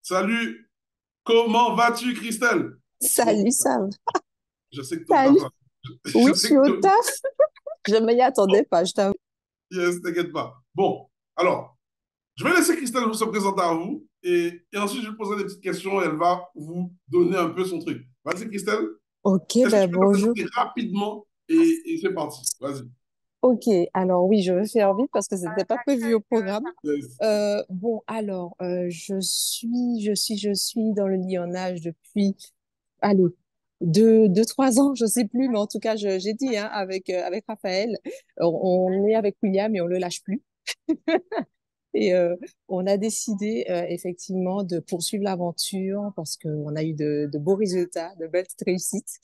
Salut, comment vas-tu, Christelle? Bon, Salut Sam. je sais que tu Salut. taf. Oui, Je je sais suis au que taf. Je ne m'y bon, attendais pas, je t'avoue. yes, t'inquiète pas. Bon, alors, je vais laisser Christelle vous se présenter à vous et ensuite je vais poser des petites questions et elle va vous donner un peu son truc. Vas-y, Christelle, Ok, est-ce que ben tu peux te bonjour. présenter rapidement et c'est parti. Vas-y. Ok, alors oui, je vais faire vite parce que ce n'était pas prévu au programme. Yes. Bon, alors, je suis dans le Lyonnage depuis, allez, 3 ans, je sais plus, mais en tout cas, j'ai dit, hein, avec Raphaël, on est avec William et on le lâche plus. Et on a décidé effectivement de poursuivre l'aventure parce qu'on a eu de beaux résultats, de belles réussites.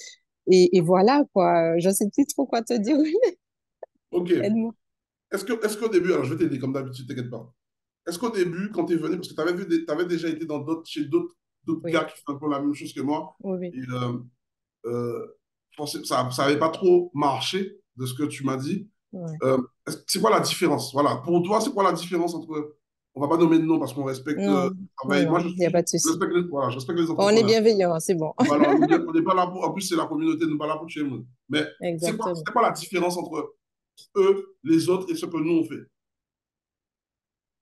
Et voilà, quoi. Je sais plus trop quoi te dire. Ok. Aide-moi. Est-ce qu'au début, alors je vais t'aider comme d'habitude, t'inquiète pas. Est-ce qu'au début, quand tu es venu, parce que tu avais vu t'avais déjà été chez d'autres Oui, gars qui font un peu la même chose que moi, oui, oui. et ça n'avait pas trop marché de ce que tu m'as dit. Ouais. C'est quoi la différence? Voilà, pour toi, c'est quoi la différence entre, on va pas nommer de nom parce qu'on respecte le Non, non, travail. Moi, non, il n'y a pas de je souci. respecte voilà, je respecte les Bon, on est entrepreneurs. bienveillants, hein, c'est bon. Voilà, on n'est pas là pour, en plus, c'est la communauté, nous, pas là pour tuer le monde. Mais Exactement. c'est quoi la différence entre eux, les autres et ce que nous on fait?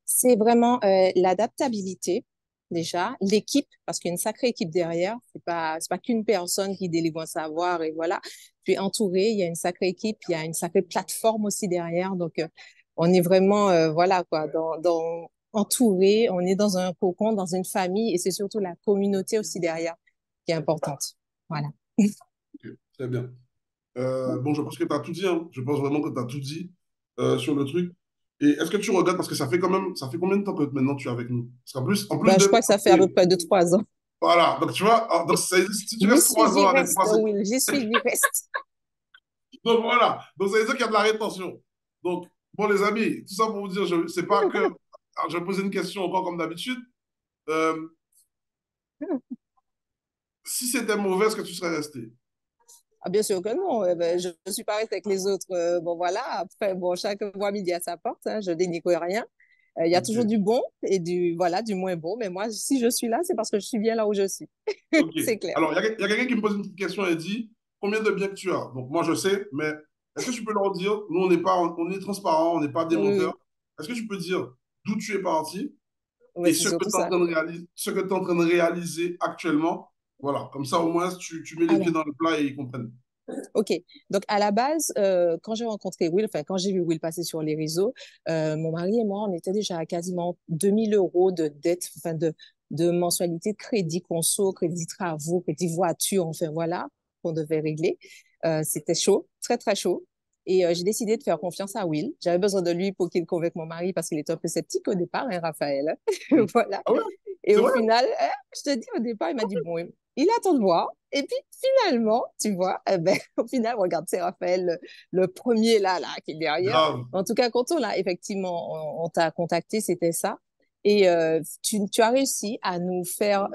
C'est vraiment l'adaptabilité, déjà, l'équipe, parce qu'il y a une sacrée équipe derrière. C'est pas qu'une personne qui délivre un savoir et voilà. Tu es entouré, il y a une sacrée équipe, il y a une sacrée plateforme aussi derrière. Donc, on est vraiment, voilà, quoi, entouré, on est dans un cocon, dans une famille et c'est surtout la communauté aussi derrière qui est importante. Voilà. Ok, très bien. Bon, je pense que tu as tout dit, hein. Je pense vraiment que tu as tout dit sur le truc. Et est-ce que tu regardes, parce que ça fait quand même, ça fait combien de temps que maintenant tu es avec nous? Parce en plus Ben, de... je crois que ça fait à peu près 2, 3 ans. Voilà, donc tu vois, donc, si tu J'y restes suis, 3 ans j'y avec moi, reste, Will, j'y suis, j'y reste. donc voilà, donc ça veut dire qu'il y a de la rétention. Donc, bon les amis, tout ça pour vous dire, c'est pas que... Alors, je vais poser une question encore comme d'habitude. Euh, si c'était mauvais, est-ce que tu serais resté? Ah, bien sûr que non. Ben, je ne suis pas restée avec les autres. Bon, voilà. Après, bon, chaque voix midi à sa porte. Hein, je dénigre rien. Il y a toujours Ok, du bon et voilà, du moins bon. Mais moi, si je suis là, c'est parce que je suis bien là où je suis. ok. C'est clair. Alors, il y a quelqu'un qui me pose une petite question et dit, combien de biens que tu as? Donc moi, je sais, mais est-ce que tu peux leur dire, nous, on est transparent, on n'est pas des Oui, menteurs. oui. Est-ce que tu peux dire d'où tu es parti Ouais, et c'est ce que tu surtout es en ça. train de réaliser, ce que tu es en train de réaliser actuellement? Voilà, comme ça, au moins, tu mets les pieds Alors, dans le plat et ils comprennent. OK. Donc, à la base, quand j'ai rencontré Will, enfin, quand j'ai vu Will passer sur les réseaux, mon mari et moi, on était déjà à quasiment 2 000 € de dette, enfin, de mensualité de crédit conso, crédit travaux, crédit voiture, enfin, voilà, qu'on devait régler. C'était chaud, très, très chaud. Et j'ai décidé de faire confiance à Will. J'avais besoin de lui pour qu'il convainque mon mari parce qu'il était un peu sceptique au départ, hein, Raphaël. Voilà. Ah ouais, Et c'est au vrai? final, je te dis, au départ, il m'a dit, bon, il attend de voir. Et puis, finalement, tu vois, eh ben, au final, regarde, c'est Raphaël, le premier là, qui est derrière. Grave. En tout cas, quand on l'a, effectivement, on t'a contacté, c'était ça. Et tu as réussi à nous faire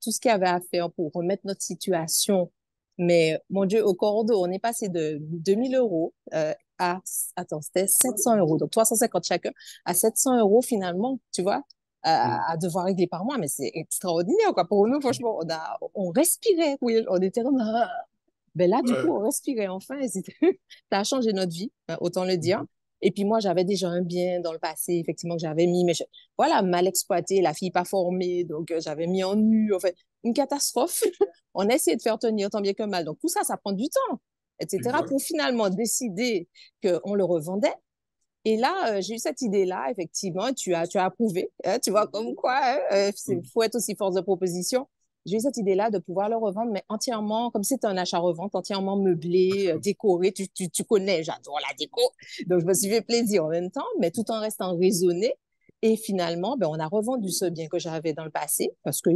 tout ce qu'il y avait à faire pour remettre notre situation. Mais, mon Dieu, au cordeau, on est passé de 2 000 € à, attends, c'était 700 euros. Donc, 350 chacun à 700 euros finalement, tu vois Mm. à devoir régler par mois, mais c'est extraordinaire, quoi. Pour nous, franchement, on respirait, oui, on était comme, ah. Ben là, du coup, Ouais. on respirait enfin, et ça a changé notre vie, hein, autant le dire. Et puis moi, j'avais déjà un bien dans le passé, effectivement, que j'avais mis, mais voilà, mal exploité, la fille pas formée, donc j'avais mis en nu, en fait, une catastrophe. On a essayé de faire tenir tant bien que mal. Donc tout ça, ça prend du temps, etc., Exact. pour finalement décider qu'on le revendait. Et là, j'ai eu cette idée-là, effectivement, tu as approuvé, hein, tu vois, comme quoi, hein, Mm. faut être aussi force de proposition. J'ai eu cette idée-là de pouvoir le revendre, mais entièrement, comme c'est un achat-revente, entièrement meublé, décoré. Tu connais, j'adore la déco. Donc, je me suis fait plaisir en même temps, mais tout en restant raisonné. Et finalement, ben, on a revendu ce bien que j'avais dans le passé, parce que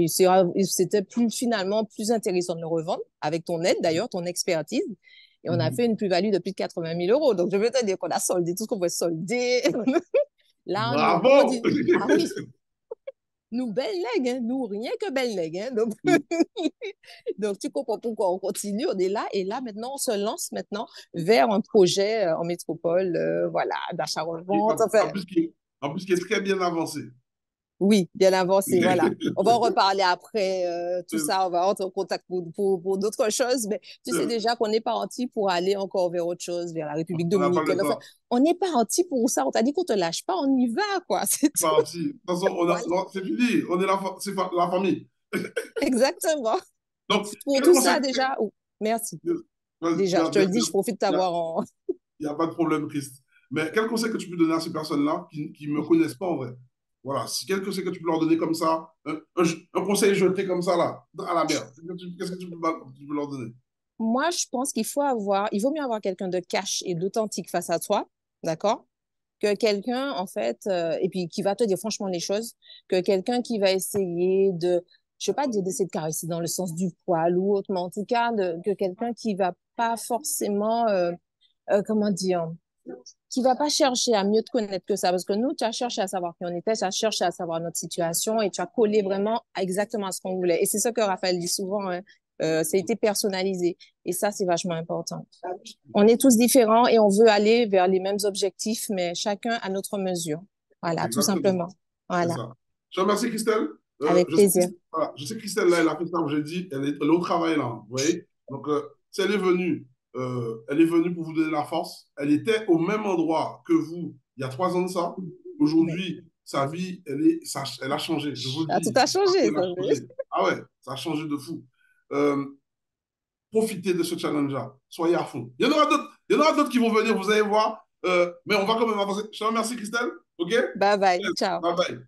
c'était finalement plus intéressant de le revendre, avec ton aide d'ailleurs, ton expertise. Et on a Mhm. fait une plus-value de plus de 80 000 €. Donc, je veux te dire qu'on a soldé tout ce qu'on pouvait solder. Là, nous, comme on Bravo! dit, ah oui, nous, belles legs, hein, nous, rien que belles legs. Hein, donc, donc, tu comprends pourquoi on continue, on est là. Et là, maintenant, on se lance maintenant vers un projet en métropole, voilà, Et d'achat-revente. Enfin, en plus, qui est très bien avancé. Oui, bien avancé, voilà. On va en reparler après tout ça, on va entrer en contact pour d'autres choses, mais tu sais déjà qu'on est parti pour aller encore vers autre chose, vers la République On n'a pas le dominicaine. Enfin, temps. on n'est pas parti pour ça, on t'a dit qu'on te lâche pas, on y va, quoi, c'est C'est tout. parti. De toute façon, Voilà, non, c'est fini. On est c'est la famille. exactement. Donc, Pour quel tout conseil... ça, déjà, oh, merci. Il Déjà, je te le dis, je profite de n'y a, t'avoir en... y a pas de problème, Christ. Mais quel conseil que tu peux donner à ces personnes-là qui ne me connaissent pas en vrai? Voilà. Si quel conseil que tu peux leur donner comme ça, un conseil jeté comme ça, là, à la mer, qu'est-ce que tu peux leur donner? Moi, je pense il vaut mieux avoir quelqu'un de cash et d'authentique face à toi, d'accord? Que quelqu'un, en fait, et puis qui va te dire franchement les choses, que quelqu'un qui va essayer de, je veux pas dire d'essayer de caresser dans le sens du poil ou autre, mais en tout cas, que quelqu'un qui va pas forcément, comment dire, qui va pas chercher à mieux te connaître que ça, parce que nous, tu as cherché à savoir qui on était, tu as cherché à savoir notre situation et tu as collé vraiment exactement à ce qu'on voulait. Et c'est ça que Raphaël dit souvent, hein, ça a été personnalisé. Et ça, c'est vachement important. On est tous différents et on veut aller vers les mêmes objectifs, mais chacun à notre mesure. Voilà, tout Exactement. simplement. C'est Voilà, ça. Je te remercie, Christelle. avec plaisir. Voilà, je sais que Christelle, là, elle a fait ça, comme j'ai dit, elle est au travail, là. Vous voyez? Donc, si elle est venue pour vous donner la force. Elle était au même endroit que vous il y a 3 ans de ça. Ouais. Aujourd'hui, sa vie, elle a changé. Je vous le Ah, tout dis. a changé, Elle a ça. changé. Ah ouais, ça a changé de fou. Euh, Profitez de ce challenge-là. Soyez à fond. Il y en aura d'autres qui vont venir, vous allez voir. Mais on va quand même avancer. Je te remercie, Christelle. OK? Bye bye. Ciao. Bye bye.